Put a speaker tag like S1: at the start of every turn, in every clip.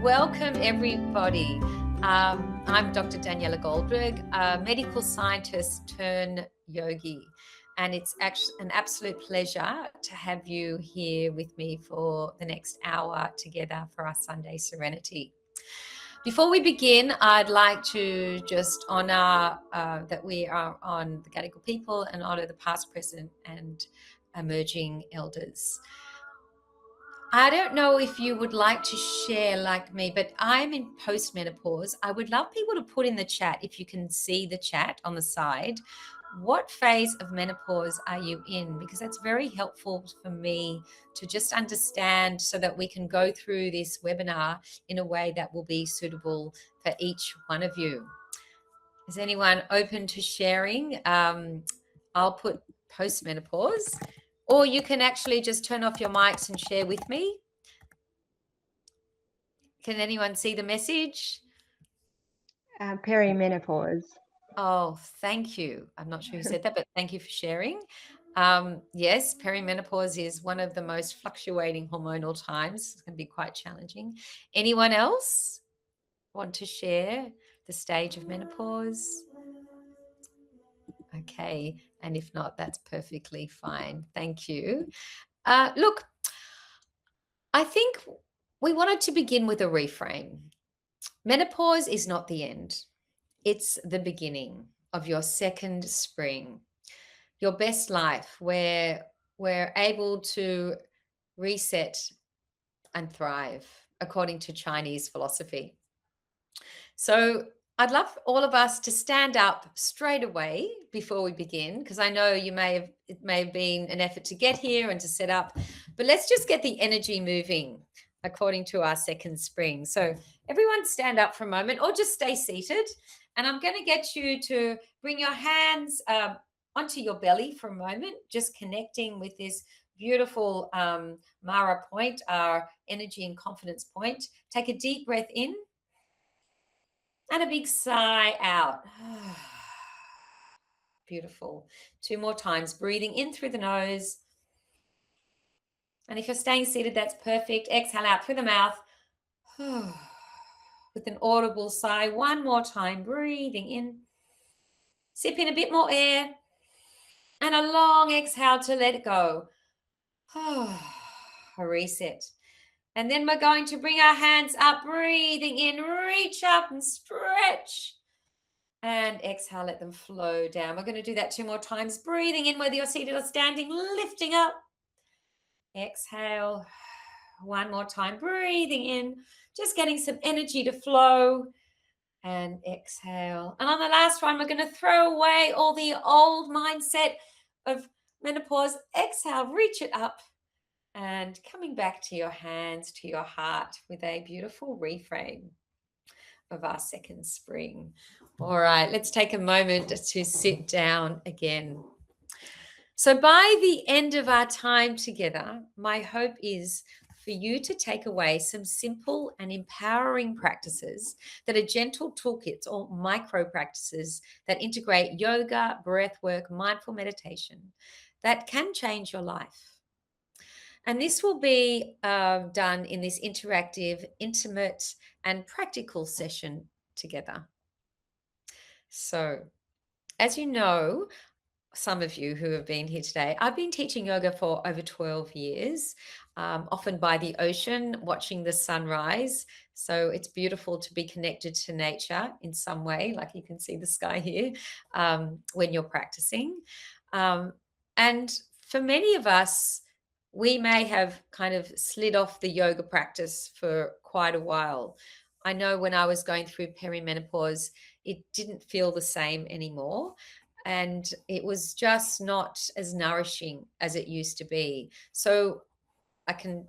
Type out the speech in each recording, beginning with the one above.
S1: Welcome, everybody. I'm Dr. Daniella Goldberg, a medical scientist turned yogi, and it's actually an absolute pleasure to have you here with me for the next hour together for our Sunday Serenity. Before we begin, I'd like to just honor that we are on the Gadigal people and honor the past, present, and emerging elders. I don't know if you would like to share like me, but I'm in postmenopause. I would love people to put in the chat, if you can see the chat on the side, what phase of menopause are you in? Because that's very helpful for me to just understand so that we can go through this webinar in a way that will be suitable for each one of you. Is anyone open to sharing? I'll put postmenopause. Or you can actually just turn off your mics and share with me. Can anyone see the message?
S2: Perimenopause.
S1: Oh, thank you. I'm not sure who said that, but thank you for sharing. Yes, perimenopause is one of the most fluctuating hormonal times. It's going to be quite challenging. Anyone else want to share the stage of menopause? Okay, and if not, that's perfectly fine. Thank you. Look, I think we wanted to begin with a reframe. Menopause is not the end. It's the beginning of your second spring, your best life, where we're able to reset and thrive according to Chinese philosophy. So I'd love all of us to stand up straight away before we begin, because I know it may have been an effort to get here and to set up, but let's just get the energy moving according to our second spring. So everyone stand up for a moment or just stay seated. And I'm going to get you to bring your hands onto your belly for a moment, just connecting with this beautiful Mara point, our energy and confidence point. Take a deep breath in. And a big sigh out. Beautiful. 2 more times. Breathing in through the nose. And if you're staying seated, that's perfect. Exhale out through the mouth. With an audible sigh. 1 more time. Breathing in. Sip in a bit more air. And a long exhale to let it go. A reset. And then we're going to bring our hands up, breathing in, reach up and stretch. And exhale, let them flow down. We're going to do that 2 more times. Breathing in, whether you're seated or standing, lifting up. Exhale. 1 more time. Breathing in, just getting some energy to flow. And exhale. And on the last one, we're going to throw away all the old mindset of menopause. Exhale, reach it up. And coming back to your hands, to your heart with a beautiful reframe of our second spring. All right, let's take a moment to sit down again. So by the end of our time together, my hope is for you to take away some simple and empowering practices that are gentle toolkits or micro practices that integrate yoga, breathwork, mindful meditation that can change your life. And this will be done in this interactive, intimate, and practical session together. So, as you know, some of you who have been here today, I've been teaching yoga for over 12 years, often by the ocean, watching the sunrise. So it's beautiful to be connected to nature in some way, like you can see the sky here, when you're practicing. And for many of us, we may have kind of slid off the yoga practice for quite a while. I know when I was going through perimenopause, it didn't feel the same anymore. And it was just not as nourishing as it used to be. So I can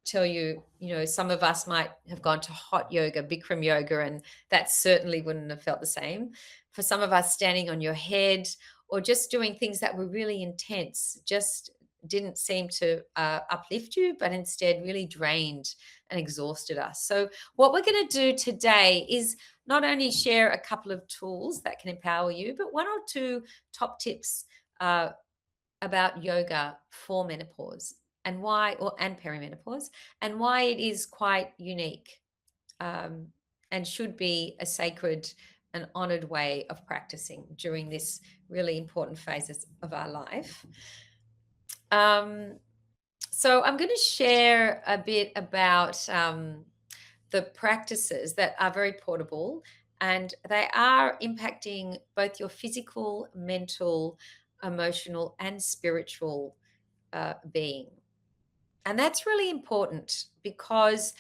S1: tell you, some of us might have gone to hot yoga, Bikram yoga, and that certainly wouldn't have felt the same. For some of us, standing on your head or just doing things that were really intense just didn't seem to uplift you, but instead really drained and exhausted us. So what we're going to do today is not only share a couple of tools that can empower you, but 1 or 2 top tips about yoga for menopause and why, and perimenopause, and why it is quite unique. and should be a sacred and honored way of practicing during this really important phases of our life. So I'm going to share a bit about the practices that are very portable, and they are impacting both your physical, mental, emotional, and spiritual being. And that's really important because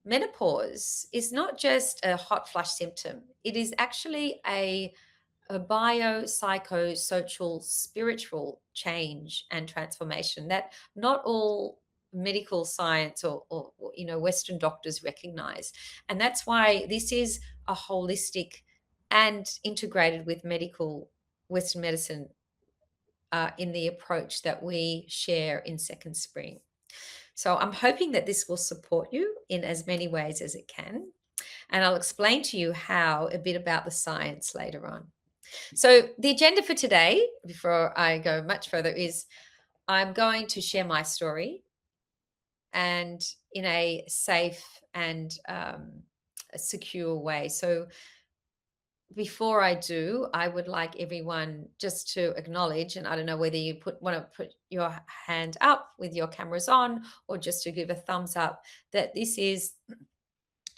S1: menopause is not just a hot flush symptom. It is actually a biopsychosocial spiritual change and transformation that not all medical science or Western doctors recognize. And that's why this is a holistic and integrated with medical Western medicine in the approach that we share in Second Spring. So I'm hoping that this will support you in as many ways as it can. And I'll explain to you how, a bit about the science later on. So the agenda for today, before I go much further, is I'm going to share my story, and in a safe and a secure way. So before I do, I would like everyone just to acknowledge, and I don't know whether you want to put your hand up with your cameras on or just to give a thumbs up, that this is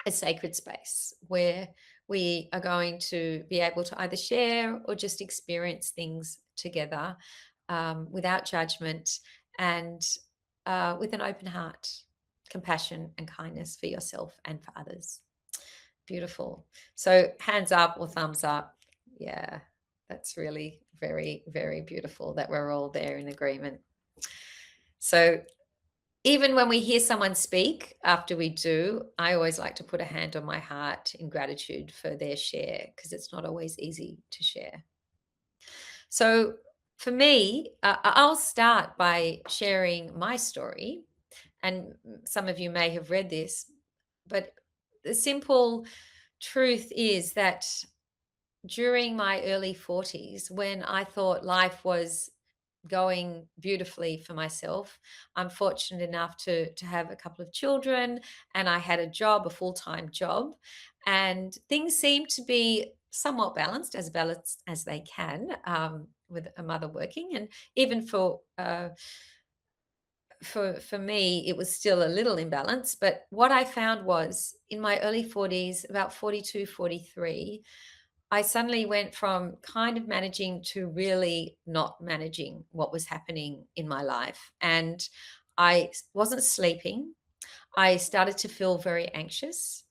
S1: a sacred space where we are going to be able to either share or just experience things together without judgment and with an open heart, compassion and kindness for yourself and for others. Beautiful. So hands up or thumbs up. Yeah, that's really very, very beautiful that we're all there in agreement. So even when we hear someone speak after we do, I always like to put a hand on my heart in gratitude for their share, because it's not always easy to share. So for me, I'll start by sharing my story. And some of you may have read this, but the simple truth is that during my early 40s, when I thought life was going beautifully for myself, I'm fortunate enough to have a couple of children, and I had a job, a full-time job, and things seemed to be somewhat balanced as they can, with a mother working. And even for me, it was still a little imbalance. But what I found was, in my early 40s, about 42, 43, I suddenly went from kind of managing to really not managing what was happening in my life. And I wasn't sleeping. I started to feel very anxious.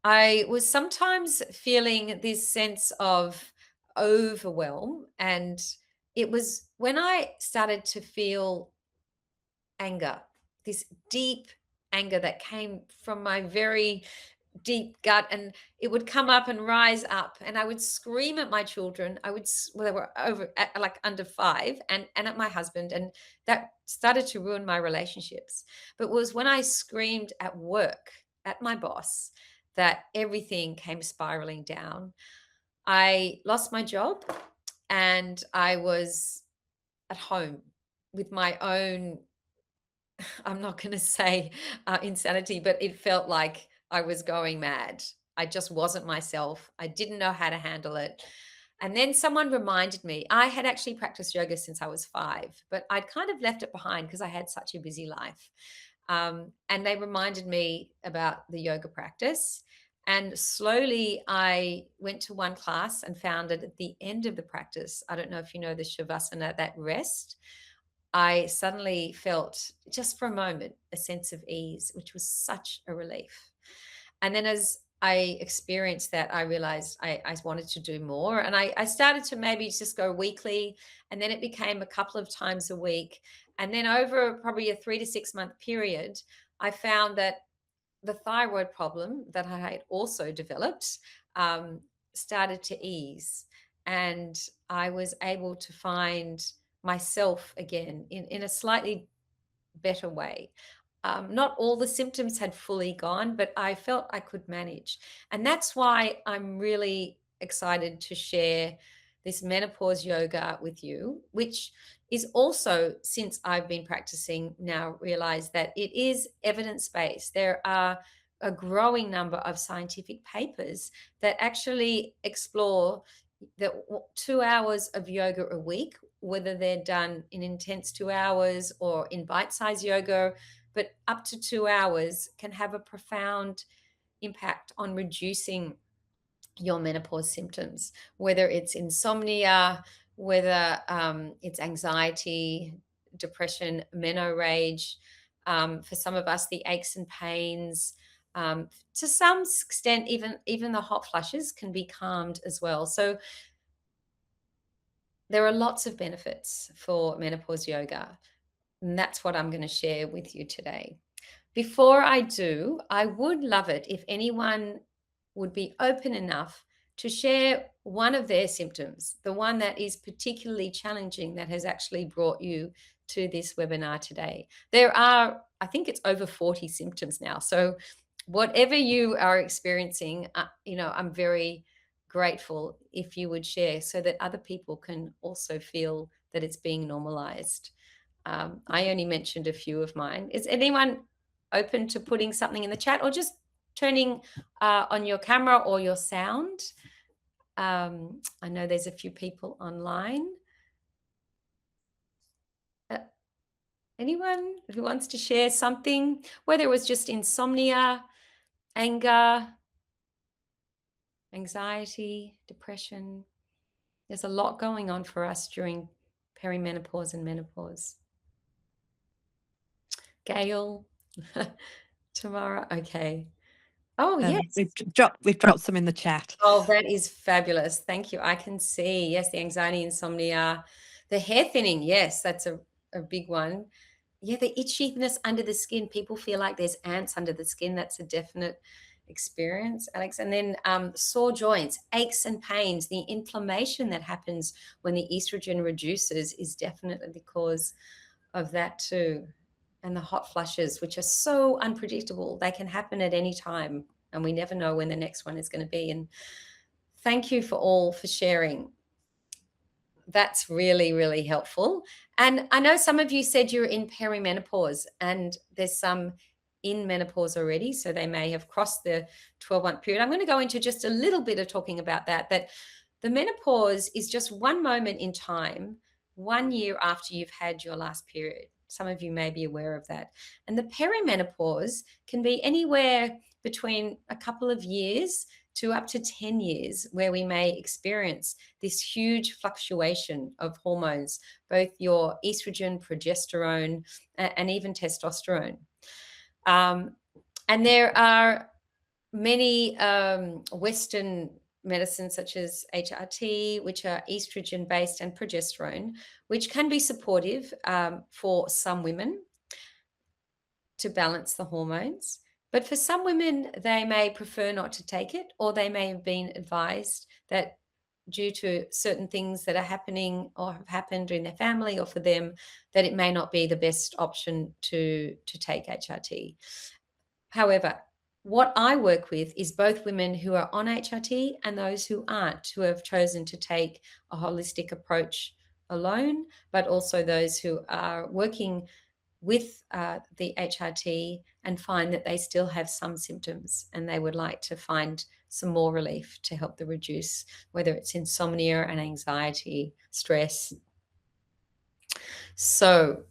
S1: I was sometimes feeling this sense of overwhelm. And it was when I started to feel anger, this deep anger that came from my very deep gut, and it would come up and rise up, and I would scream at my children. Well, they were over at, like, under 5, and at my husband, and that started to ruin my relationships. But it was when I screamed at work at my boss that everything came spiraling down. I lost my job, and I was at home with my own, I'm not going to say insanity, but it felt like I was going mad. I just wasn't myself. I didn't know how to handle it. And then someone reminded me, I had actually practiced yoga since I was 5, but I'd kind of left it behind because I had such a busy life. And they reminded me about the yoga practice. And slowly I went to one class and found that at the end of the practice, I don't know if you know the Shavasana, that rest, I suddenly felt, just for a moment, a sense of ease, which was such a relief. And then as I experienced that, I realized I wanted to do more. And I started to maybe just go weekly. And then it became a couple of times a week. And then over probably a 3 to 6 month period, I found that the thyroid problem that I had also developed um, started to ease. And I was able to find myself again in a slightly better way. Not all the symptoms had fully gone, but I felt I could manage. And that's why I'm really excited to share this menopause yoga with you, which is also, since I've been practicing now, realized that it is evidence-based. There are a growing number of scientific papers that actually explore that 2 hours of yoga a week, whether they're done in intense 2 hours or in bite-sized yoga, but up to 2 hours can have a profound impact on reducing your menopause symptoms, whether it's insomnia, whether it's anxiety, depression, menorrhage, for some of us, the aches and pains. To some extent, even the hot flushes can be calmed as well. So there are lots of benefits for menopause yoga, and that's what I'm going to share with you today. Before I do, I would love it if anyone would be open enough to share one of their symptoms, the one that is particularly challenging that has actually brought you to this webinar today. There are, I think it's over 40 symptoms now. So whatever you are experiencing, I'm very grateful if you would share so that other people can also feel that it's being normalized. I only mentioned a few of mine. Is anyone open to putting something in the chat or just turning on your camera or your sound? I know there's a few people online. Anyone who wants to share something, whether it was just insomnia, anger, anxiety, depression? There's a lot going on for us during perimenopause and menopause. Gail, Tamara, okay. Oh, yes.
S2: We've dropped some in the chat.
S1: Oh, that is fabulous. Thank you. I can see. Yes, the anxiety, insomnia, the hair thinning. Yes, that's a big one. Yeah, the itchiness under the skin. People feel like there's ants under the skin. That's a definite experience, Alex. And then sore joints, aches and pains, the inflammation that happens when the estrogen reduces is definitely the cause of that too. And the hot flushes, which are so unpredictable. They can happen at any time, and we never know when the next one is going to be. And thank you for sharing. That's really, really helpful. And I know some of you said you're in perimenopause, and there's some in menopause already, so they may have crossed the 12-month period. I'm going to go into just a little bit of talking about that the menopause is just one moment in time, 1 year after you've had your last period. Some of you may be aware of that. And the perimenopause can be anywhere between a couple of years to up to 10 years, where we may experience this huge fluctuation of hormones, both your estrogen, progesterone, and even testosterone. And there are many Western medicines such as HRT, which are estrogen based, and progesterone, which can be supportive for some women to balance the hormones. But for some women, they may prefer not to take it, or they may have been advised that due to certain things that are happening or have happened in their family or for them, that it may not be the best option to take HRT. However, what I work with is both women who are on HRT and those who aren't, who have chosen to take a holistic approach alone, but also those who are working with the HRT and find that they still have some symptoms and they would like to find some more relief to help them reduce, whether it's insomnia and anxiety, stress. So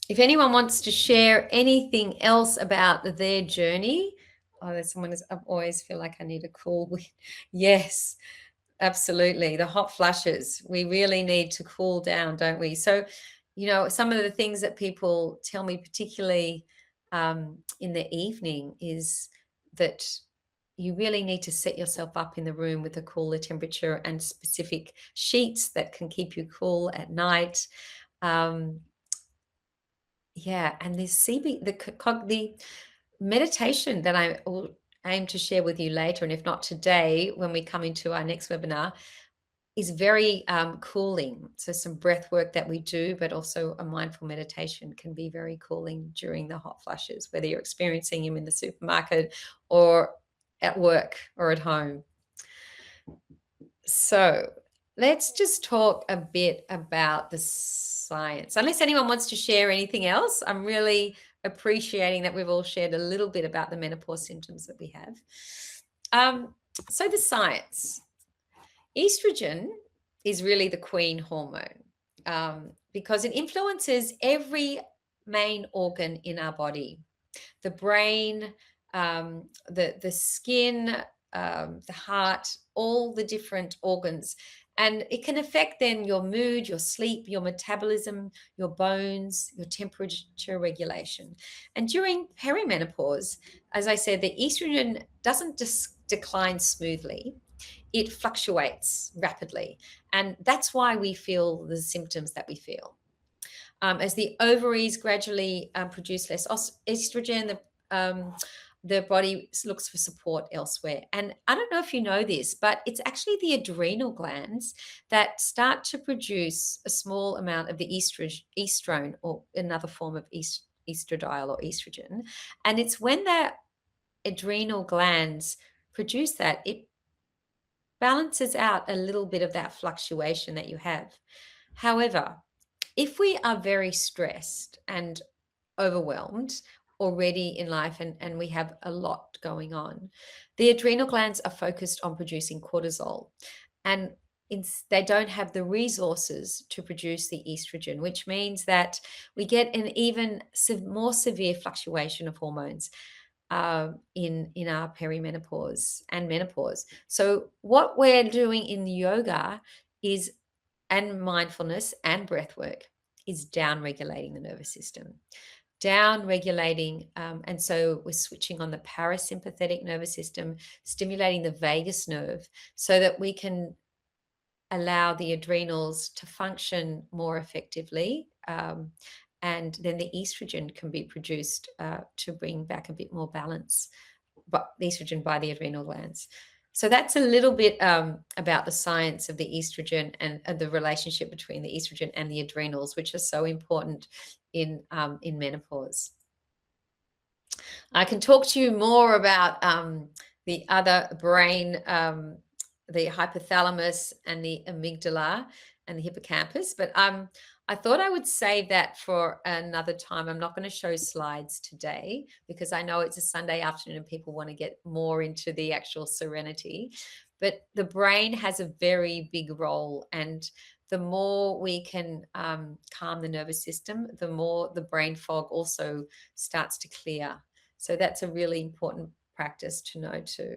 S1: if anyone wants to share anything else about their journey, there's someone who's, I always feel like I need a cool. Yes, absolutely. The hot flushes, we really need to cool down, don't we? So, some of the things that people tell me, particularly in the evening, is that you really need to set yourself up in the room with a cooler temperature and specific sheets that can keep you cool at night. Yeah, and this the meditation that I will aim to share with you later, and if not today, when we come into our next webinar, is very cooling. So some breath work that we do, but also a mindful meditation can be very cooling during the hot flushes, whether you're experiencing them in the supermarket or at work or at home. So let's just talk a bit about the science. Unless anyone wants to share anything else, I'm really appreciating that we've all shared a little bit about the menopause symptoms that we have. So the science. Estrogen is really the queen hormone because it influences every main organ in our body. The brain, the skin, the heart, all the different organs. And it can affect then your mood, your sleep, your metabolism, your bones, your temperature regulation. And during perimenopause, as I said, the estrogen doesn't just decline smoothly. It fluctuates rapidly. And that's why we feel the symptoms that we feel. As the ovaries gradually produce less estrogen, the body looks for support elsewhere. And I don't know if you know this, but it's actually the adrenal glands that start to produce a small amount of the estrone, or another form of estradiol or estrogen. And it's when the adrenal glands produce that, it balances out a little bit of that fluctuation that you have. However, if we are very stressed and overwhelmed already in life and we have a lot going on, the adrenal glands are focused on producing cortisol, and they don't have the resources to produce the estrogen, which means that we get an even more severe fluctuation of hormones in our perimenopause and menopause. So what we're doing in the yoga is, and mindfulness and breathwork, is down regulating the nervous system, down regulating. And so we're switching on the parasympathetic nervous system, stimulating the vagus nerve so that we can allow the adrenals to function more effectively. And then the estrogen can be produced to bring back a bit more balance, but the estrogen by the adrenal glands. So that's a little bit about the science of the estrogen and the relationship between the estrogen and the adrenals, which are so important in menopause. I can talk to you more about the other brain, the hypothalamus and the amygdala and the hippocampus, but I thought I would save that for another time. I'm not going to show slides today because I know it's a Sunday afternoon and people want to get more into the actual serenity. But the brain has a very big role, and the more we can calm the nervous system, the more the brain fog also starts to clear. So that's a really important practice to know too.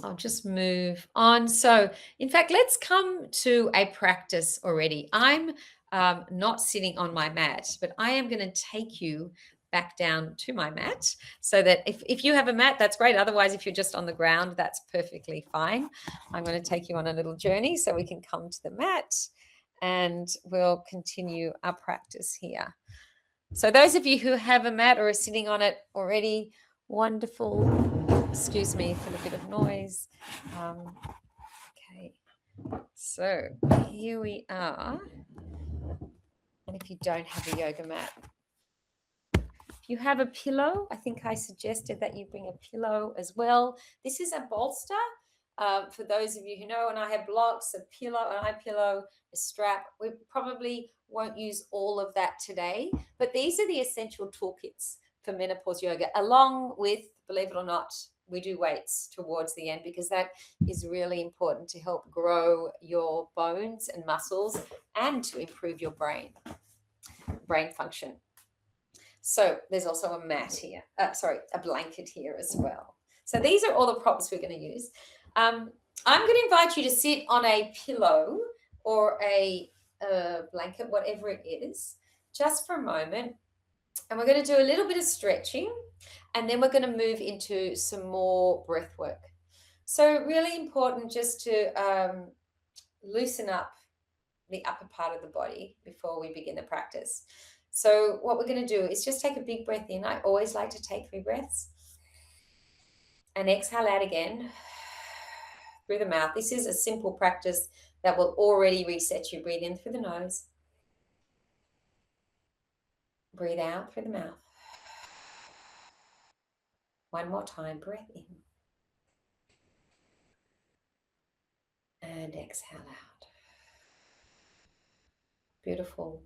S1: I'll just move on. So in fact, let's come to a practice already. I'm not sitting on my mat, but I am going to take you back down to my mat so that if you have a mat, that's great. Otherwise, if you're just on the ground, that's perfectly fine. I'm going to take you on a little journey so we can come to the mat and we'll continue our practice here. So those of you who have a mat or are sitting on it already, wonderful. Excuse me for the bit of noise. Okay, so here we are. And if you don't have a yoga mat, if you have a pillow, I think I suggested that you bring a pillow as well. This is a bolster. For those of you who know, and I have blocks, a pillow, an eye pillow, a strap. We probably won't use all of that today, but these are the essential toolkits for menopause yoga, along with, believe it or not, we do weights towards the end because that is really important to help grow your bones and muscles and to improve your brain function. So there's also a mat here, a blanket here as well. So these are all the props we're going to use. I'm going to invite you to sit on a pillow or a blanket, whatever it is, just for a moment. And we're going to do a little bit of stretching, and then we're going to move into some more breath work. So really important just to loosen up the upper part of the body before we begin the practice. So what we're going to do is just take a big breath in. I always like to take 3 breaths. And exhale out again through the mouth. This is a simple practice that will already reset you. Breathe in through the nose. Breathe out through the mouth. One more time, breath in. And exhale out. Beautiful.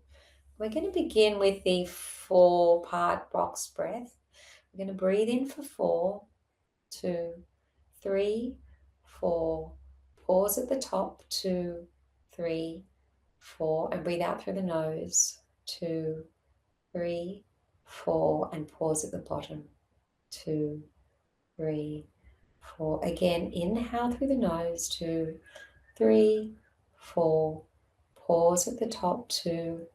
S1: We're going to begin with the 4-part box breath. We're going to breathe in for 4, 2, 3, 4. Pause at the top, 2, 3, 4, and breathe out through the nose, 2, 3, 4, and pause at the bottom, 2, 3, 4. Again, inhale through the nose, 2, 3, 4. Pause at the top, 2,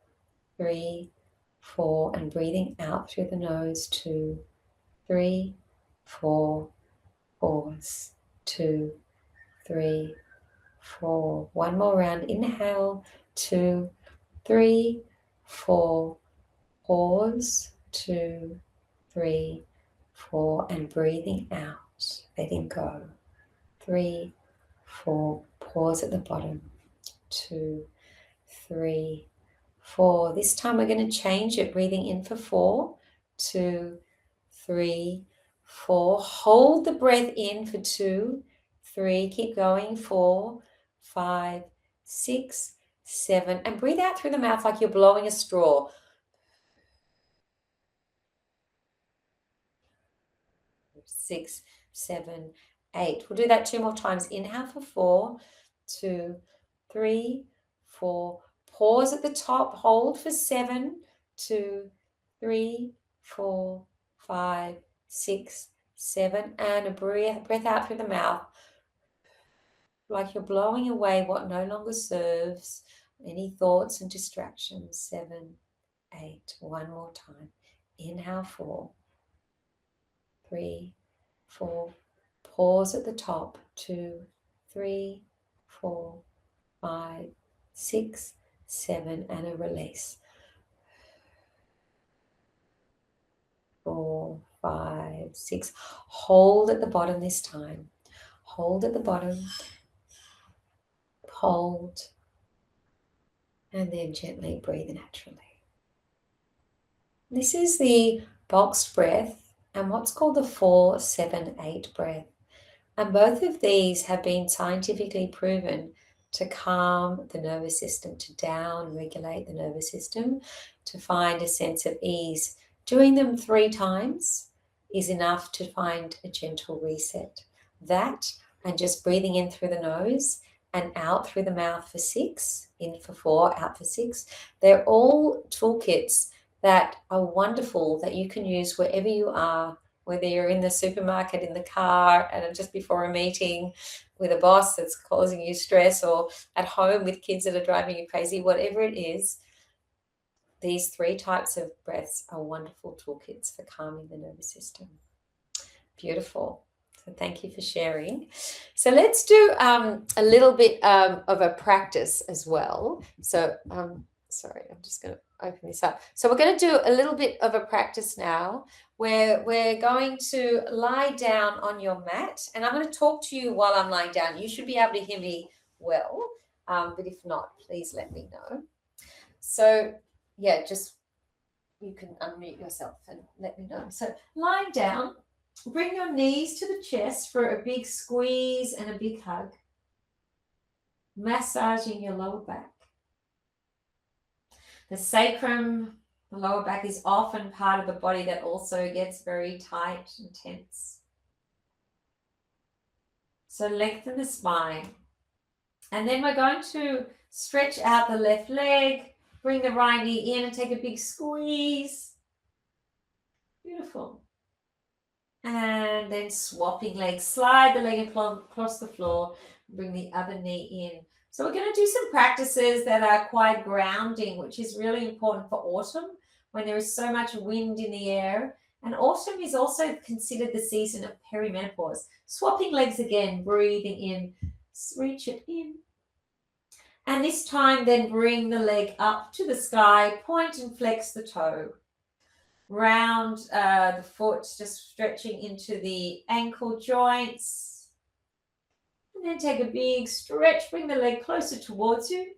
S1: 3, 4, and breathing out through the nose, 2, 3, 4. Pause, 2, 3, 4. One more round. Inhale, 2, 3, 4. Pause, 2, 3, 4, and breathing out, letting go, 3, 4. Pause at the bottom, 2, 3, 4. This time we're going to change it. Breathing in for 4, 2, 3, 4. Hold the breath in for 2, 3. Keep going, 4, 5, 6, 7. And breathe out through the mouth like you're blowing a straw. 6, 7, 8. We'll do that 2 more times. Inhale for 4, 2, 3, 4. Pause at the top. Hold for 7, 2, 3, 4, 5, 6, 7. And a breath out through the mouth like you're blowing away what no longer serves, any thoughts and distractions. 7, 8. One more time. Inhale 4, 3, 4. Pause at the top, 2, 3, 4, 5, 6, 7, and a release. 4, 5, 6. Hold at the bottom this time. Hold at the bottom. Hold. And then gently breathe naturally. This is the boxed breath and what's called the 4, 7, 8 breath. And both of these have been scientifically proven to calm the nervous system, to down-regulate the nervous system, to find a sense of ease. Doing them 3 times is enough to find a gentle reset. That and just breathing in through the nose and out through the mouth for 6, in for 4, out for 6. They're all toolkits that are wonderful that you can use wherever you are, whether you're in the supermarket, in the car, and just before a meeting with a boss that's causing you stress, or at home with kids that are driving you crazy, whatever it is, these 3 types of breaths are wonderful toolkits for calming the nervous system. Beautiful. So thank you for sharing. So let's do a little bit of a practice as well. So sorry, I'm just going to open this up. So we're going to do a little bit of a practice now where we're going to lie down on your mat, and I'm going to talk to you while I'm lying down. You should be able to hear me well, but if not, please let me know. So yeah, just you can unmute yourself and let me know. So lying down, bring your knees to the chest for a big squeeze and a big hug, massaging your lower back. The sacrum, the lower back, is often part of the body that also gets very tight and tense. So lengthen the spine. And then we're going to stretch out the left leg, bring the right knee in and take a big squeeze. Beautiful. And then swapping legs, slide the leg across the floor, bring the other knee in. So we're going to do some practices that are quite grounding, which is really important for autumn when there is so much wind in the air. And autumn is also considered the season of perimenopause. Swapping legs again, breathing in, reach it in. And this time then bring the leg up to the sky, point and flex the toe. Round the foot, just stretching into the ankle joints. And then take a big stretch, bring the leg closer towards you.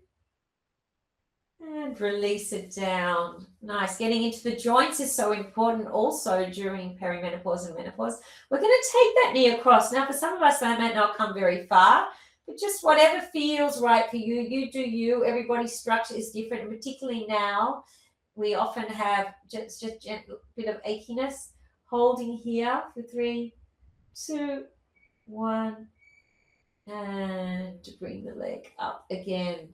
S1: And release it down. Nice. Getting into the joints is so important also during perimenopause and menopause. We're going to take that knee across. Now, for some of us, that might not come very far, but just whatever feels right for you, you do you. Everybody's structure is different, and particularly now we often have just gentle bit of achiness. Holding here for 3, 2, 1, and to bring the leg up again.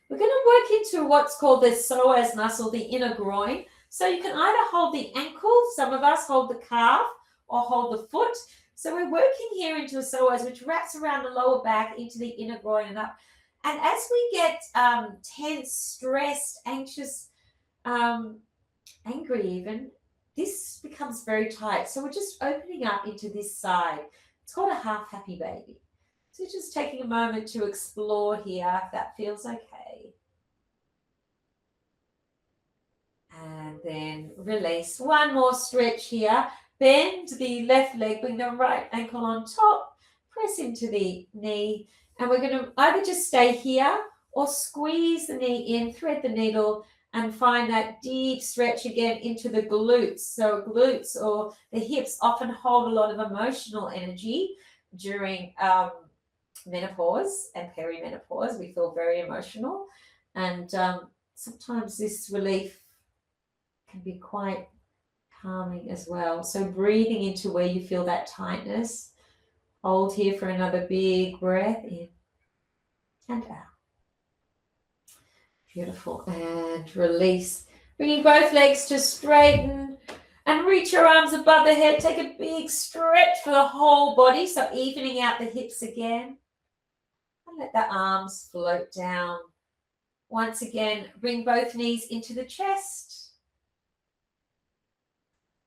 S1: We're going to work into what's called the psoas muscle, the inner groin. So you can either hold the ankle, some of us hold the calf, or hold the foot. So we're working here into a psoas, which wraps around the lower back into the inner groin and up. And as we get tense, stressed, anxious, angry even, this becomes very tight. So we're just opening up into this side. It's called a half happy baby. So just taking a moment to explore here if that feels okay. And then release. One more stretch here. Bend the left leg, bring the right ankle on top, press into the knee. And we're going to either just stay here or squeeze the knee in, thread the needle, and find that deep stretch again into the glutes. So glutes or the hips often hold a lot of emotional energy during menopause and perimenopause. We feel very emotional, and sometimes this relief can be quite calming as well. So breathing into where you feel that tightness. Hold here for another big breath in and out. Beautiful. And release. Bringing both legs to straighten and reach your arms above the head. Take a big stretch for the whole body. So evening out the hips again. And let the arms float down. Once again, bring both knees into the chest.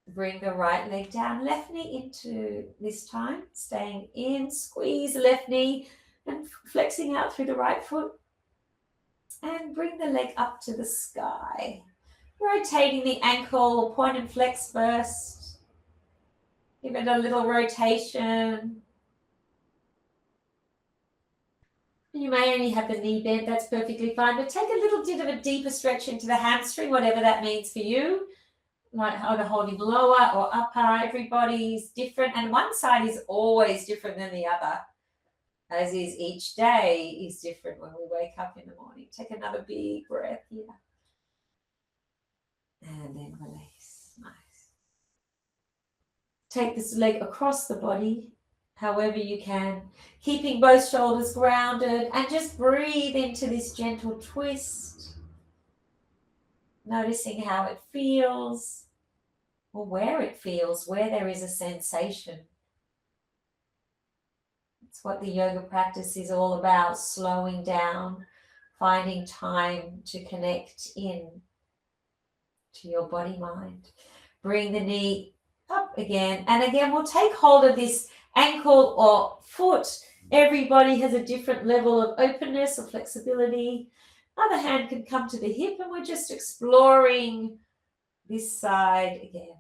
S1: Bring the right leg down, left knee into this time. Staying in, squeeze the left knee and flexing out through the right foot. And bring the leg up to the sky. Rotating the ankle, point and flex first. Give it a little rotation. You may only have the knee bent, that's perfectly fine, but take a little bit of a deeper stretch into the hamstring, whatever that means for you. Like either holding lower or upper, everybody's different, and one side is always different than the other, as is each day is different when we wake up in the morning. Take another big breath here. And then release. Nice. Take this leg across the body, however you can, keeping both shoulders grounded, and just breathe into this gentle twist. Noticing how it feels, or where it feels, where there is a sensation. It's what the yoga practice is all about, slowing down, finding time to connect in to your body mind. Bring the knee up again, and again we'll take hold of this ankle or foot. Everybody has a different level of openness or flexibility. Other hand can come to the hip, and we're just exploring this side again.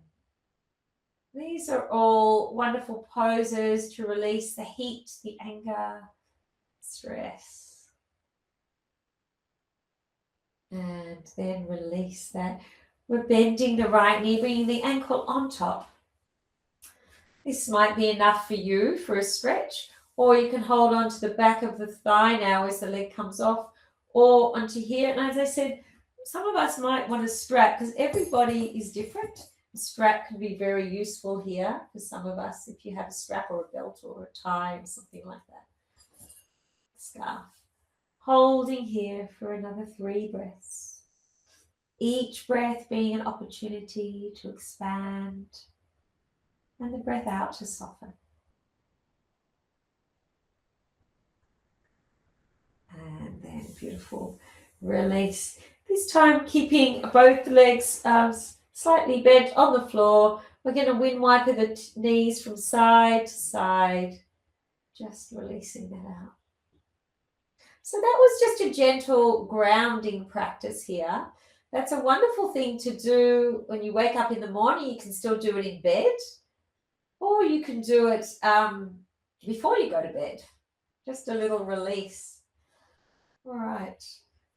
S1: These are all wonderful poses to release the heat, the anger, stress. And then release that. We're bending the right knee, bringing the ankle on top. This might be enough for you for a stretch, or you can hold on to the back of the thigh now as the leg comes off, or onto here. And as I said, some of us might want a strap because everybody is different. A strap can be very useful here for some of us if you have a strap or a belt or a tie or something like that. Scarf. Holding here for another 3 breaths. Each breath being an opportunity to expand, and the breath out to soften. And then beautiful release. This time keeping both legs slightly bent on the floor. We're going to wind wiper the knees from side to side, just releasing that out. So that was just a gentle grounding practice here. That's a wonderful thing to do when you wake up in the morning. You can still do it in bed, or you can do it before you go to bed. Just a little release. All right.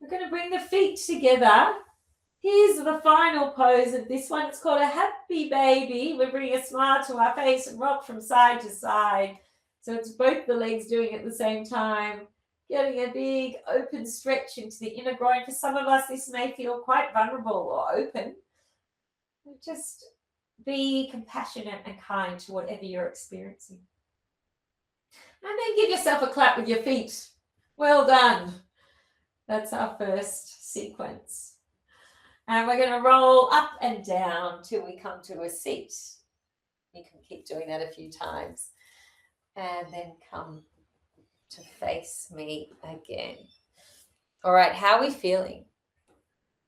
S1: We're going to bring the feet together. Here's the final pose of this one. It's called a happy baby. We're bringing a smile to our face and rock from side to side. So it's both the legs doing it at the same time. Getting a big open stretch into the inner groin. For some of us, this may feel quite vulnerable or open. Just be compassionate and kind to whatever you're experiencing. And then give yourself a clap with your feet. Well done. That's our first sequence. And we're going to roll up and down till we come to a seat. You can keep doing that a few times. And then come to face me again. All right, how are we feeling?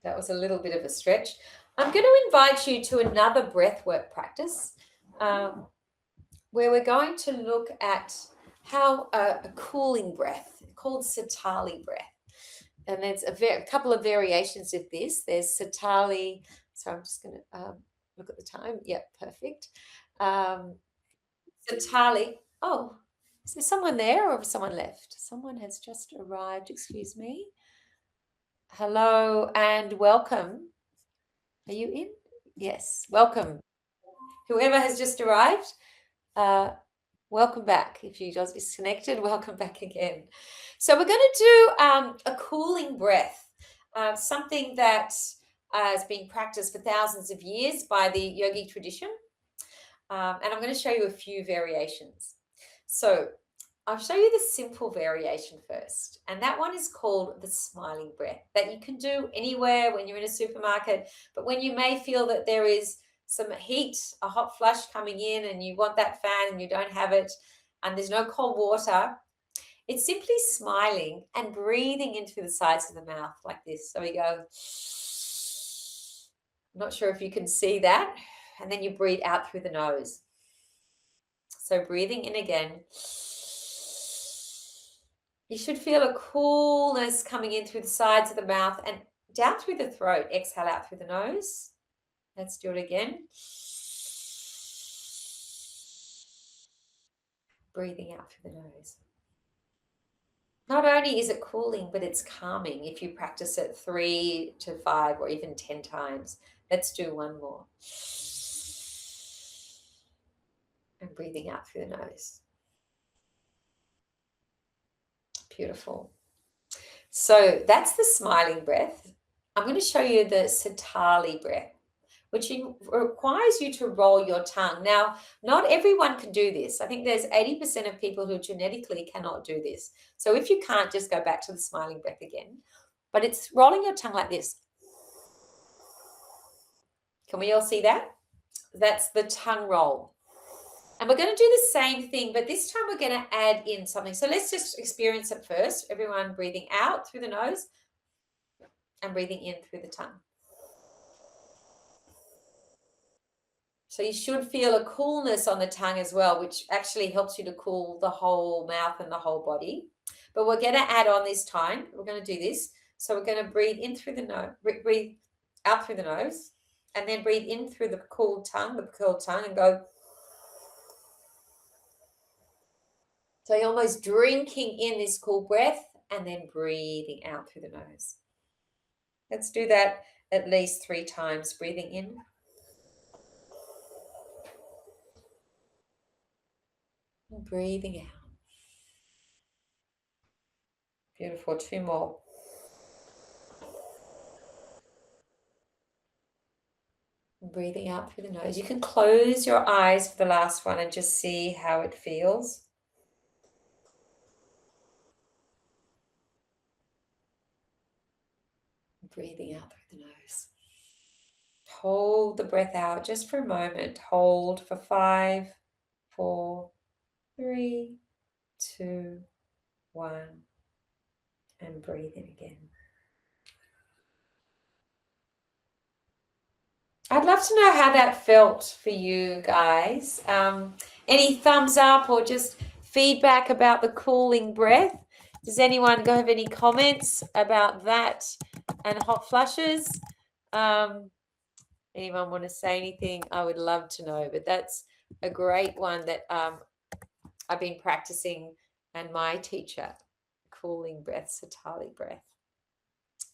S1: That was a little bit of a stretch. I'm going to invite you to another breathwork practice where we're going to look at how a cooling breath called Sitali breath. And there's a couple of variations of this. There's Sitali. So I'm just going to look at the time. Yep, perfect. Sitali. Oh, is there someone there or someone left? Someone has just arrived. Excuse me. Hello and welcome. Are you in? Yes, welcome. Whoever has just arrived, welcome back. If you just disconnected, welcome back again. So we're going to do a cooling breath, something that has been practiced for thousands of years by the yogi tradition. And I'm going to show you a few variations. So I'll show you the simple variation first. And that one is called the smiling breath, that you can do anywhere when you're in a supermarket. But when you may feel that there is some heat, a hot flush coming in and you want that fan and you don't have it and there's no cold water, it's simply smiling and breathing in through the sides of the mouth like this. So we go, I'm not sure if you can see that. And then you breathe out through the nose. So breathing in again. You should feel a coolness coming in through the sides of the mouth and down through the throat. Exhale out through the nose. Let's do it again. Breathing out through the nose. Not only is it cooling, but it's calming if you practice it 3 to 5 or even 10 times. Let's do one more. And breathing out through the nose. Beautiful. So that's the smiling breath. I'm going to show you the Sitali breath, which requires you to roll your tongue. Now, not everyone can do this. I think there's 80% of people who genetically cannot do this. So if you can't, just go back to the smiling breath again. But it's rolling your tongue like this. Can we all see that? That's the tongue roll. And we're going to do the same thing, but this time we're going to add in something. So let's just experience it first. Everyone breathing out through the nose and breathing in through the tongue. So you should feel a coolness on the tongue as well, which actually helps you to cool the whole mouth and the whole body. But we're going to add on this time. We're going to do this. So we're going to breathe in through the nose, breathe out through the nose, and then breathe in through the cool tongue, and go. So you're almost drinking in this cool breath and then breathing out through the nose. Let's do that at least 3 times. Breathing in. And breathing out. Beautiful. 2 more. And breathing out through the nose. You can close your eyes for the last one and just see how it feels. Breathing out through the nose. Hold the breath out just for a moment. Hold for 5, 4, 3, 2, 1. And breathe in again. I'd love to know how that felt for you guys. Any thumbs up or just feedback about the cooling breath? Does anyone have any comments about that and hot flushes? Anyone want to say anything? I would love to know, but that's a great one that I've been practicing, and my teacher, cooling breath, Sitali breath,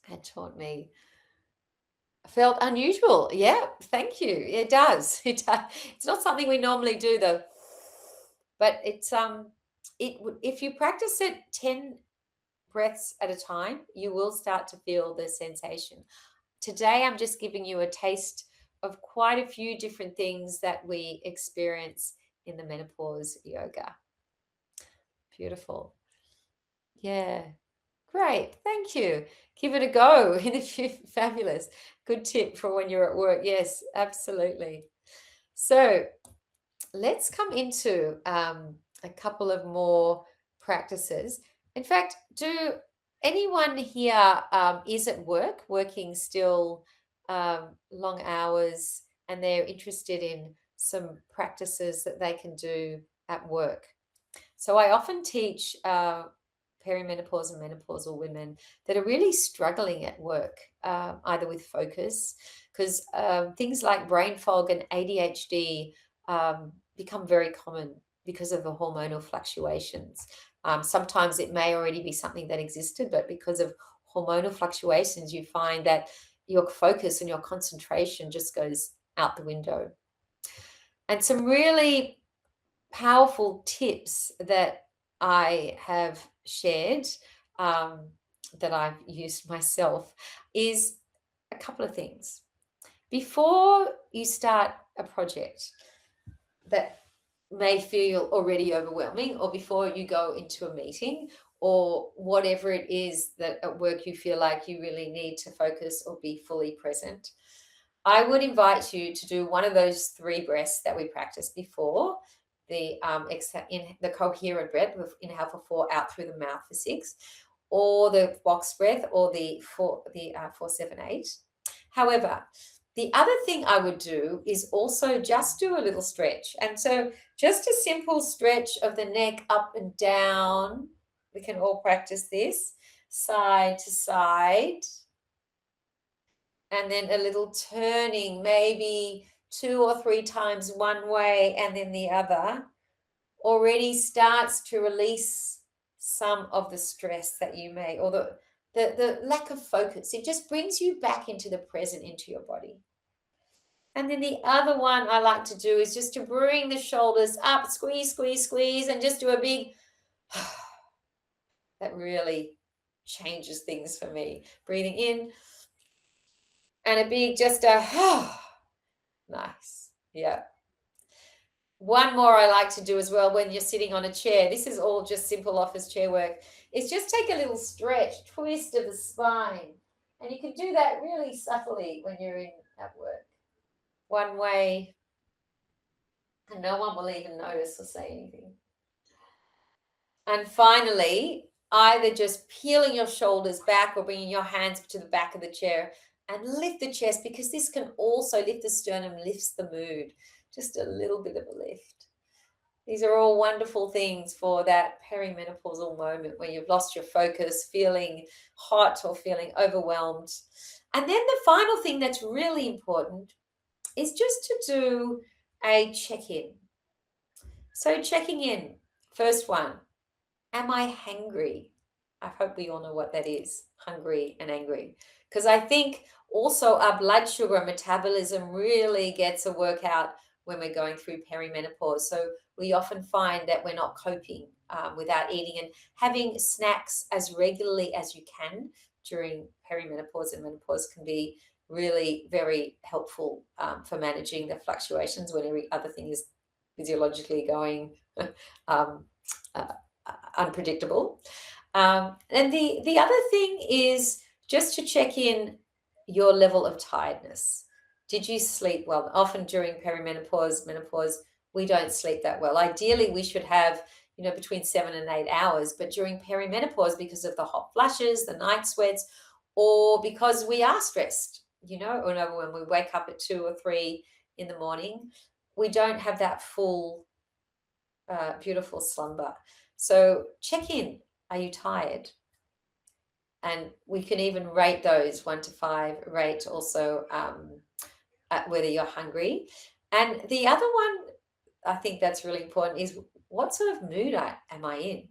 S1: had taught me. Felt unusual. Yeah, thank you. It does. It's not something we normally do though. But it's if you practice it 10 breaths at a time, you will start to feel the sensation. Today, I'm just giving you a taste of quite a few different things that we experience in the menopause yoga. Beautiful. Yeah. Great. Thank you. Give it a go. Fabulous. Good tip for when you're at work. Yes, absolutely. So let's come into a couple of more practices. In fact, do anyone here is at work, working still long hours, and they're interested in some practices that they can do at work? So I often teach perimenopause and menopausal women that are really struggling at work, either with focus, because things like brain fog and ADHD become very common because of the hormonal fluctuations. Sometimes it may already be something that existed, but because of hormonal fluctuations, you find that your focus and your concentration just goes out the window. And some really powerful tips that I have shared, that I've used myself, is a couple of things. Before you start a project that may feel already overwhelming, or before you go into a meeting, or whatever it is that at work you feel like you really need to focus or be fully present, I would invite you to do one of those 3 breaths that we practiced before. The the coherent breath with inhale for 4, out through the mouth for 6, or the box breath, or the 4-7-8. However, the other thing I would do is also just do a little stretch. And so just a simple stretch of the neck up and down. We can all practice this, side to side. And then a little turning, maybe 2 or 3 times one way and then the other, already starts to release some of the stress that you may, or the lack of focus. It just brings you back into the present, into your body. And then the other one I like to do is just to bring the shoulders up, squeeze, squeeze, squeeze, and just do a big, that really changes things for me. Breathing in, and a big, just a, nice. Yeah. One more I like to do as well when you're sitting on a chair. This is all just simple office chair work. Is just take a little stretch, twist of the spine. And you can do that really subtly when you're at work. One way, and no one will even notice or say anything. And finally, either just peeling your shoulders back or bringing your hands to the back of the chair and lift the chest, because this can also lift the sternum, lifts the mood. Just a little bit of a lift. These are all wonderful things for that perimenopausal moment when you've lost your focus, feeling hot or feeling overwhelmed. And then the final thing that's really important is just to do a check-in. So checking in, first one, am I hangry? I hope we all know what that is, hungry and angry. Because I think also our blood sugar and metabolism really gets a workout when we're going through perimenopause. So we often find that we're not coping without eating, and having snacks as regularly as you can during perimenopause and menopause can be really very helpful for managing the fluctuations when every other thing is physiologically going unpredictable. And the other thing is just to check in your level of tiredness. Did you sleep well? Often during perimenopause, menopause, we don't sleep that well. Ideally, we should have, between 7 and 8 hours. But during perimenopause, because of the hot flushes, the night sweats, or because we are stressed, or when we wake up at 2 or 3 in the morning, we don't have that full, beautiful slumber. So check in. Are you tired? And we can even rate those 1 to 5, rate also whether you're hungry. And the other one I think that's really important is, what sort of mood am I in?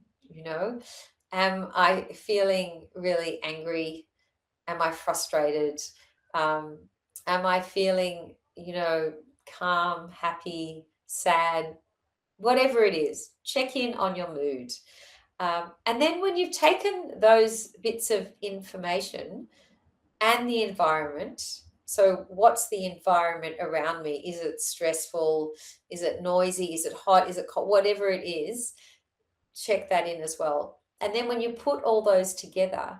S1: Am I feeling really angry? Am I frustrated? Am I feeling, calm, happy, sad? Whatever it is, check in on your mood. And then when you've taken those bits of information and the environment, so what's the environment around me? Is it stressful? Is it noisy? Is it hot? Is it cold? Whatever it is, check that in as well. And then when you put all those together,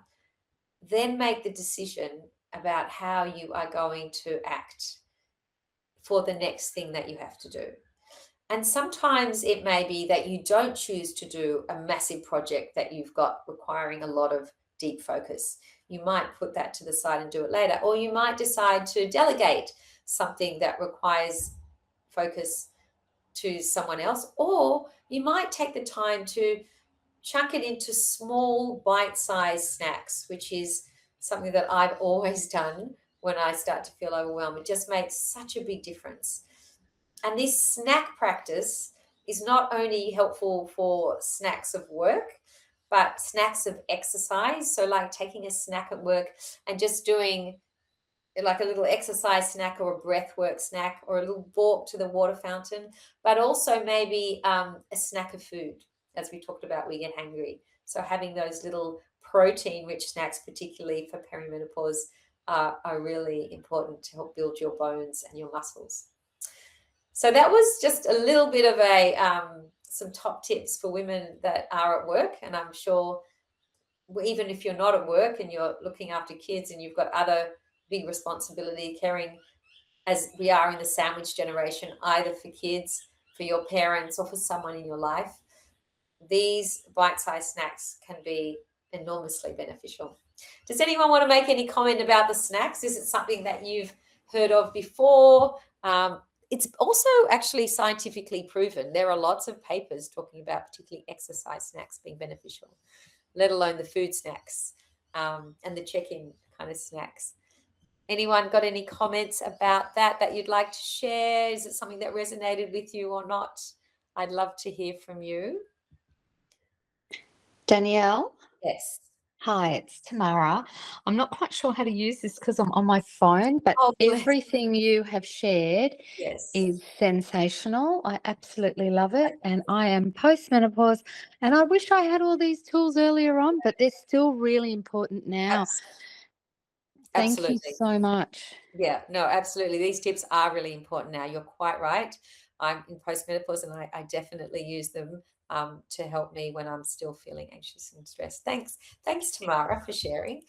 S1: then make the decision about how you are going to act for the next thing that you have to do. And sometimes it may be that you don't choose to do a massive project that you've got requiring a lot of deep focus. You might put that to the side and do it later, or you might decide to delegate something that requires focus to someone else, or you might take the time to chunk it into small bite-sized snacks, which is something that I've always done when I start to feel overwhelmed. It just makes such a big difference. And this snack practice is not only helpful for snacks of work, but snacks of exercise. So like taking a snack at work and just doing like a little exercise snack or a breathwork snack or a little walk to the water fountain, but also maybe a snack of food, as we talked about, we get hungry. So having those little protein-rich snacks, particularly for perimenopause, are really important to help build your bones and your muscles. So that was just a little bit of a some top tips for women that are at work, and I'm sure even if you're not at work and you're looking after kids and you've got other big responsibility, caring as we are in the sandwich generation, either for kids, for your parents, or for someone in your life, these bite-sized snacks can be enormously beneficial. Does anyone want to make any comment about the snacks? Is it something that you've heard of before? It's also actually scientifically proven. There are lots of papers talking about particularly exercise snacks being beneficial, let alone the food snacks and the check-in kind of snacks. Anyone got any comments about that you'd like to share? Is it something that resonated with you or not? I'd love to hear from you.
S2: Danielle?
S1: Yes.
S2: Hi, it's Tamara. I'm not quite sure how to use this because I'm on my phone, but
S1: Oh, bless.
S2: everything you have shared
S1: Yes.
S2: is sensational. I absolutely love it. And I am postmenopause, and I wish I had all these tools earlier on, but they're still really important now. Thank you
S1: Absolutely.
S2: so much.
S1: Yeah, no, absolutely. These tips are really important now. You're quite right. I'm in postmenopause and I definitely use them to help me when I'm still feeling anxious and stressed. Thanks, Tamara, for sharing.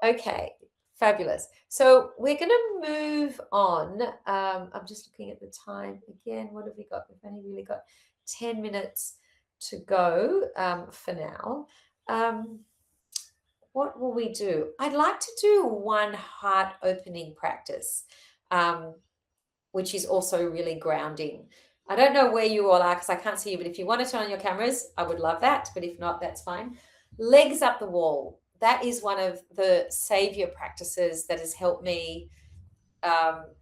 S1: Okay, fabulous. So we're going to move on. I'm just looking at the time again. What have we got? We've only really got 10 minutes to go for now. What will we do? I'd like to do one heart opening practice, which is also really grounding. I don't know where you all are because I can't see you, but if you want to turn on your cameras, I would love that. But if not, that's fine. Legs up the wall. That is one of the savior practices that has helped me,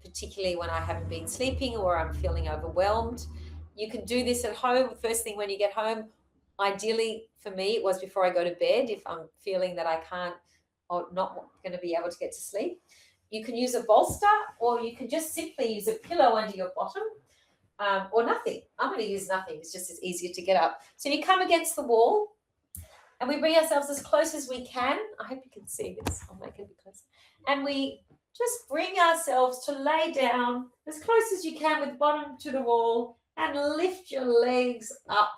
S1: particularly when I haven't been sleeping or I'm feeling overwhelmed. You can do this at home, first thing when you get home. Ideally, for me, it was before I go to bed if I'm feeling that I can't or not going to be able to get to sleep. You can use a bolster or you can just simply use a pillow under your bottom or nothing. I'm going to use nothing. It's just as easier to get up. So you come against the wall and we bring ourselves as close as we can. I hope you can see this. I'll make it a bit closer. And we just bring ourselves to lay down as close as you can with bottom to the wall and lift your legs up.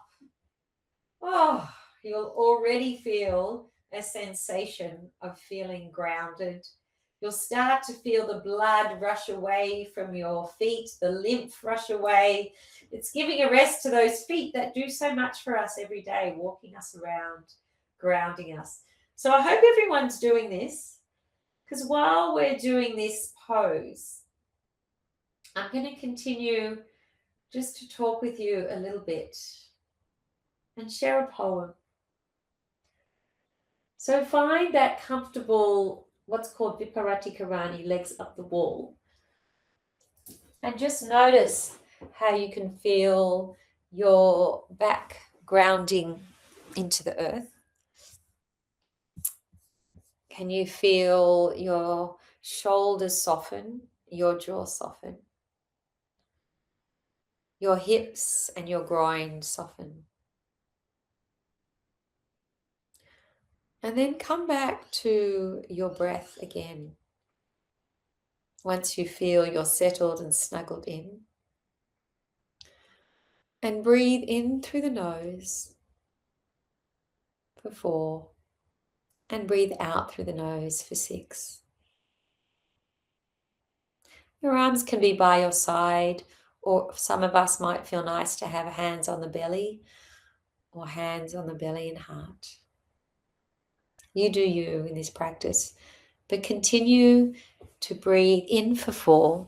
S1: Oh, you'll already feel a sensation of feeling grounded. You'll start to feel the blood rush away from your feet, the lymph rush away. It's giving a rest to those feet that do so much for us every day, walking us around, grounding us. So I hope everyone's doing this, because while we're doing this pose, I'm going to continue just to talk with you a little bit and share a poem. So find that comfortable, what's called Viparati Karani, legs up the wall. And just notice how you can feel your back grounding into the earth. Can you feel your shoulders soften, your jaw soften, your hips and your groin soften? And then come back to your breath again. Once you feel you're settled and snuggled in. And breathe in through the nose for 4. And breathe out through the nose for 6. Your arms can be by your side, or some of us might feel nice to have hands on the belly or hands on the belly and heart. You do you in this practice, but continue to breathe in for 4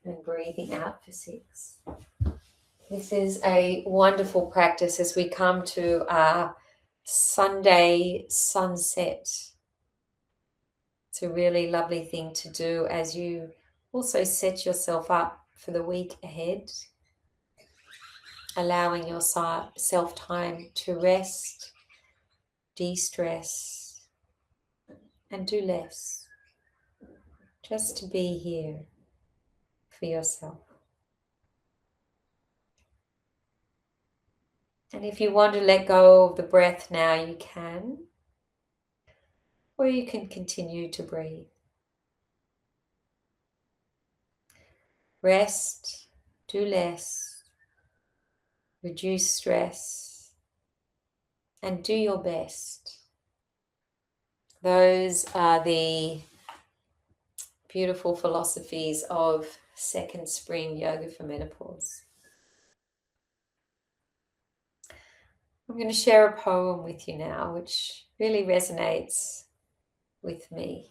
S1: and breathing out for 6. This is a wonderful practice as we come to our Sunday sunset. It's a really lovely thing to do as you also set yourself up for the week ahead, allowing yourself time to rest, de-stress, and do less, just to be here for yourself. And if you want to let go of the breath now, you can, or you can continue to breathe. Rest, do less, reduce stress, and do your best. Those are the beautiful philosophies of Second Spring Yoga for Menopause. I'm going to share a poem with you now, which really resonates with me.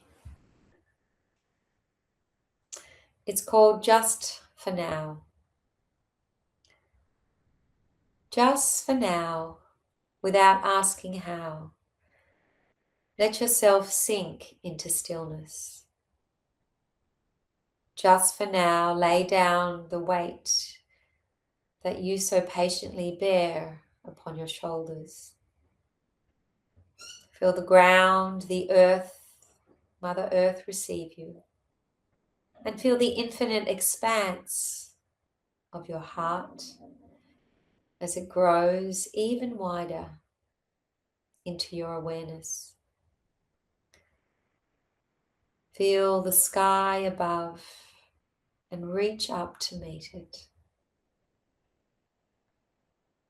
S1: It's called Just for Now. Just for now, without asking how, let yourself sink into stillness. Just for now, lay down the weight that you so patiently bear upon your shoulders. Feel the ground, the earth, Mother Earth receive you. And feel the infinite expanse of your heart as it grows even wider into your awareness. Feel the sky above and reach up to meet it.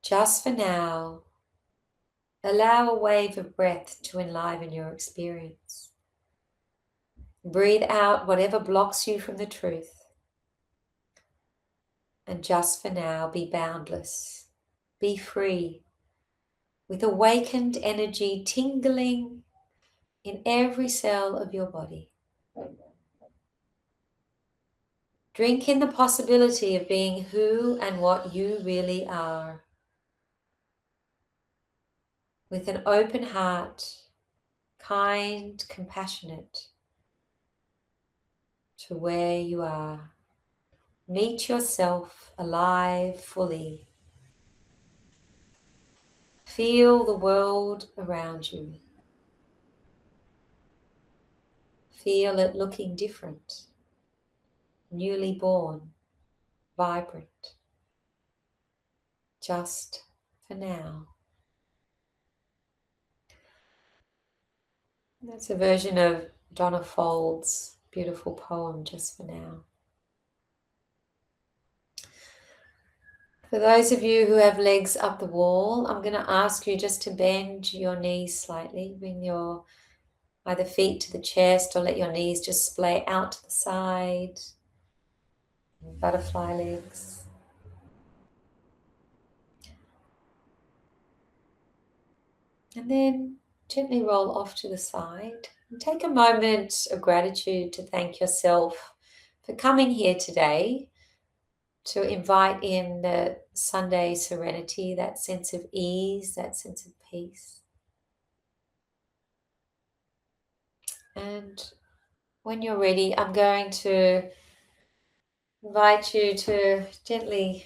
S1: Just for now, allow a wave of breath to enliven your experience. Breathe out whatever blocks you from the truth. And just for now, be boundless, be free, with awakened energy tingling in every cell of your body. Drink in the possibility of being who and what you really are. With an open heart, kind, compassionate to where you are. Meet yourself alive fully. Feel the world around you. Feel it looking different, newly born, vibrant. Just for now. That's a version of Donna Faulds' beautiful poem, Just for Now. For those of you who have legs up the wall, I'm going to ask you just to bend your knees slightly. Bring your either feet to the chest or let your knees just splay out to the side. Butterfly legs. And then gently roll off to the side. And take a moment of gratitude to thank yourself for coming here today, to invite in the Sunday Serenity, that sense of ease, that sense of peace. And when you're ready, I'm going to invite you to gently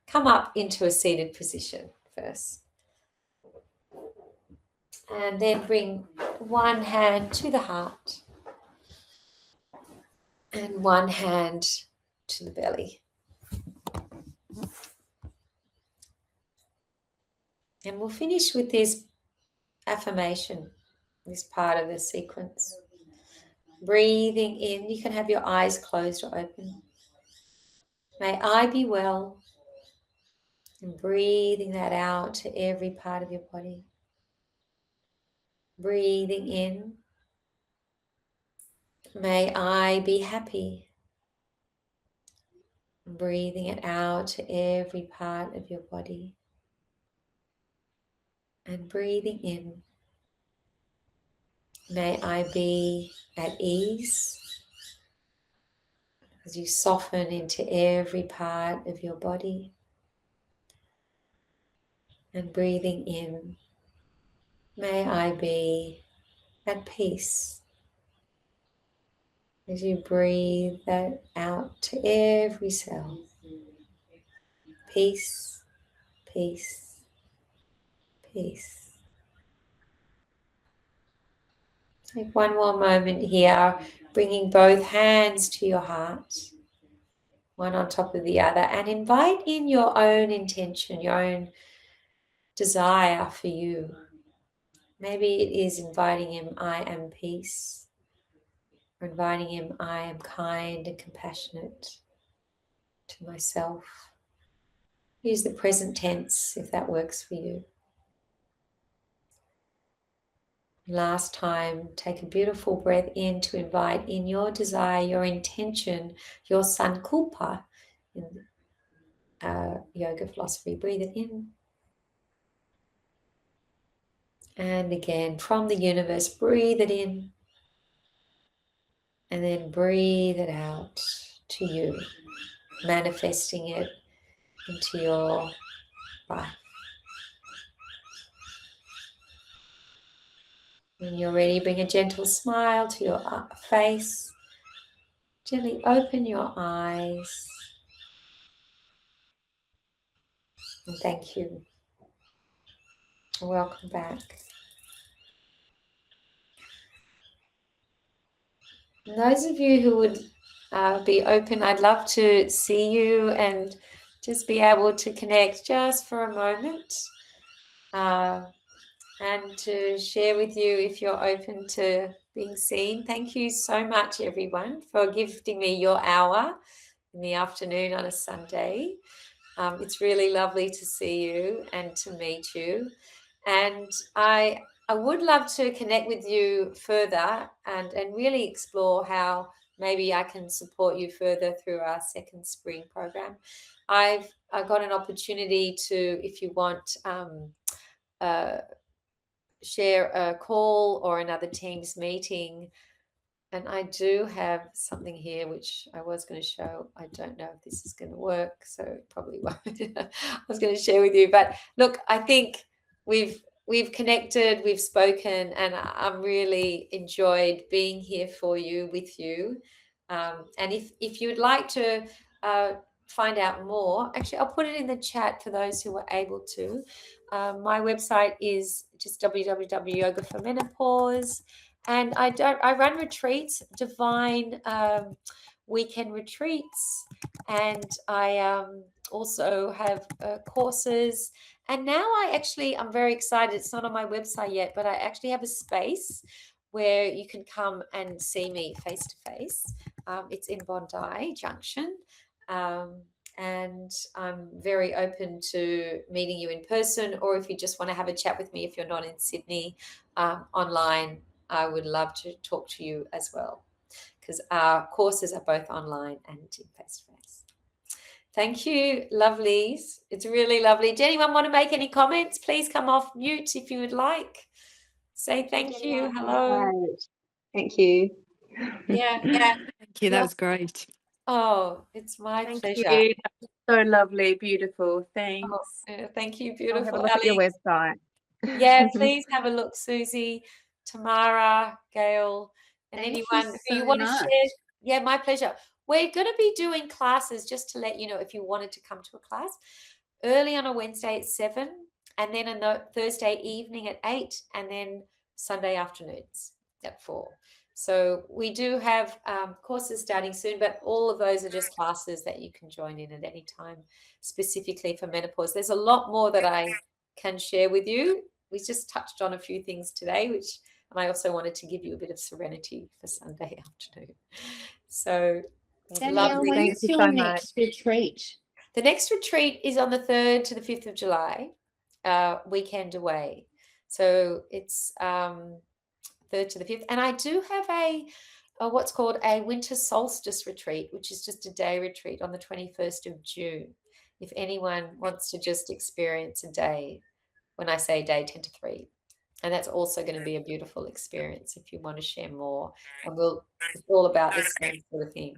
S1: come up into a seated position first. And then bring one hand to the heart and one hand to the belly. And we'll finish with this affirmation, this part of the sequence. Breathing in, you can have your eyes closed or open. May I be well. And breathing that out to every part of your body. Breathing in. May I be happy. Breathing it out to every part of your body. And breathing in. May I be at ease as you soften into every part of your body. And breathing in. May I be at peace as you breathe that out to every cell. Peace, peace, peace. Take one more moment here, bringing both hands to your heart, one on top of the other, and invite in your own intention, your own desire for you. Maybe it is inviting him, I am peace, or inviting him, I am kind and compassionate to myself. Use the present tense if that works for you. Last time, take a beautiful breath in to invite in your desire, your intention, your Sankalpa in yoga philosophy. Breathe it in. And again, from the universe, breathe it in. And then breathe it out to you, manifesting it into your life. When you're ready, bring a gentle smile to your face. Gently open your eyes. And thank you. Welcome back. And those of you who would be open, I'd love to see you and just be able to connect just for a moment. And to share with you if you're open to being seen. Thank you so much, everyone, for gifting me your hour in the afternoon on a Sunday. It's really lovely to see you and to meet you. And I would love to connect with you further and really explore how maybe I can support you further through our second spring program. I've got an opportunity to, if you want, share a call or another Teams meeting. And I do have something here which I was going to show. I don't know if this is going to work, so it probably won't. I was going to share with you, but look, I think we've connected, we've spoken, and I'm really enjoyed being here for you, with you. And if you'd like to find out more, actually, I'll put it in the chat for those who were able to. My website is just www.yogaformenopause. And I run retreats, divine weekend retreats, and I also have courses. And now I'm very excited. It's not on my website yet, but I actually have a space where you can come and see me face to face. It's in Bondi Junction. And I'm very open to meeting you in person, or if you just want to have a chat with me, if you're not in Sydney, online, I would love to talk to you as well, because our courses are both online and in face-to-face. Thank you, lovelies. It's really lovely. Does anyone want to make any comments? Please come off mute if you would like. Say thank you. Hello.
S3: Thank you.
S1: Yeah.
S4: Thank you. That was great.
S1: Oh, it's my pleasure.
S3: You. So lovely, beautiful. Thanks.
S1: Thank you,
S3: I'll
S1: beautiful.
S3: have a look
S1: Alex.
S3: at your website.
S1: Yeah, please have a look, Susie, Tamara, Gail, and
S2: Thank
S1: anyone
S2: you
S1: who you
S2: so
S1: want to
S2: much.
S1: share. Yeah, my pleasure. We're going to be doing classes, just to let you know, if you wanted to come to a class, early on a Wednesday at 7, and then on the Thursday evening at 8, and then Sunday afternoons at 4. So we do have courses starting soon, but all of those are just classes that you can join in at any time, specifically for menopause. There's a lot more that I can share with you. We just touched on a few things today, and I also wanted to give you a bit of serenity for Sunday afternoon. So
S2: Danielle, when
S3: Thank
S2: is
S3: you
S2: your
S3: so
S2: next retreat?
S1: the next retreat is on the 3rd to the 5th of July, weekend away. So it's 3rd to the 5th. And I do have a what's called a winter solstice retreat, which is just a day retreat on the 21st of June. If anyone wants to just experience a day, when I say day, 10 to 3. And that's also going to be a beautiful experience if you want to share more. And it's all about this same sort of thing.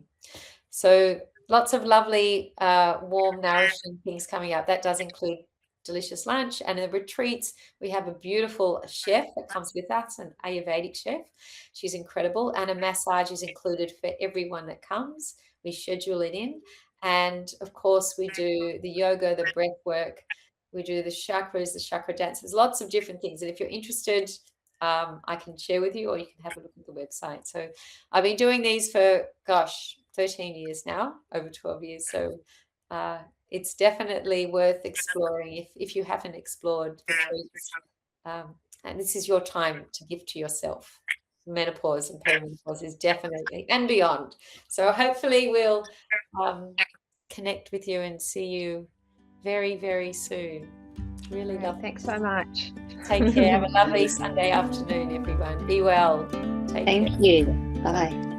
S1: So lots of lovely, warm, nourishing things coming up. That does include delicious lunch. And in the retreats, we have a beautiful chef that comes with us, an Ayurvedic chef. She's incredible. And a massage is included for everyone that comes. We schedule it in. And of course, we do the yoga, the breath work. We do the chakras, the chakra dances, lots of different things. And if you're interested, I can share with you, or you can have a look at the website. So I've been doing these for, 13 years now, over 12 years. So it's definitely worth exploring if you haven't explored the treats. And this is your time to give to yourself. Menopause and perimenopause is definitely, and beyond. So hopefully we'll connect with you and see you very, very soon. Really lovely.
S3: Thanks so much.
S1: Take care. Have a lovely Sunday afternoon, everyone. Be well. Take care.
S2: Thank you. Bye.